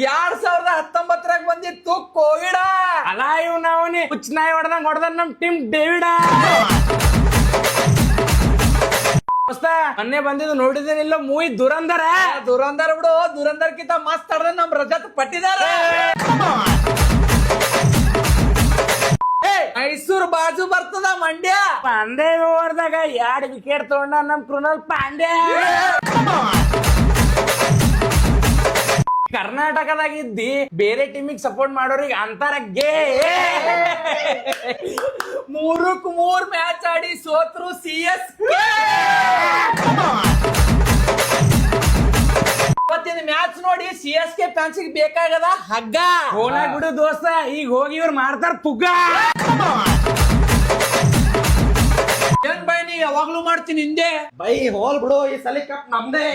2019 ಬಂದಿತ್ತು ಕೋವಿಡ್. ಅಲ್ಲ ಇವ್ ನಾವನಿ ಹುಚ್ಚನಾಯಿ ಹೊಡೆದ ನಮ್ ಟೀಮ್ ಡೇವಿಡ. ಮೊನ್ನೆ ಬಂದಿದ್ದು ನೋಡಿದೇನಿಲ್ಲ ಮೂವಿ ದುರಂದರ. ದುರಂದರ್ ಬಿಡು, ದುರಂದರ್ಕಿಂತ ಮಸ್ತ್ ಆಡ್ದ ನಮ್ ರಜತ್ ಪಟ್ಟಿದಾರ. ಮೈಸೂರು ಬಾಜು ಬರ್ತದ ಮಂಡ್ಯ. ಪಾಂಡೆ ಓವರ್ದಾಗ 2 ವಿಕೆಟ್ ತಗೊಂಡ ನಮ್ ಕೃಣಾಲ್ ಪಾಂಡ್ಯ. ಕರ್ನಾಟಕದಾಗಿದ್ದಿ ಬೇರೆ ಟೀಮಿಗೆ ಸಪೋರ್ಟ್ ಮಾಡೋರಿಗೆ ಅಂತಾರ ಗೇ. 3-3 ಮ್ಯಾಚ್ ಆಡಿ ಸೋತ್ರು CS. ಇವತ್ತಿನ ಮ್ಯಾಚ್ ನೋಡಿ CSK ಫ್ಯಾನ್ಸ್ ಬೇಕಾಗದ ಹಗ್ಗ. ಹೋಲಾಗ್ ಬಿಡು ದೋಸ್ತ, ಈಗ ಹೋಗಿ ಇವ್ರು ಮಾಡ್ತಾರ ಪುಗ್ಗ. ಏನ್ ಬೈ ನೀ ಯಾವಾಗ್ಲೂ ಮಾಡ್ತೀನಿ ಹಿಂದೆ. ಬೈ ಹೋಲ್ ಬಿಡು, ಈ ಸಲ ಕಪ್ ನಮ್ದೇ.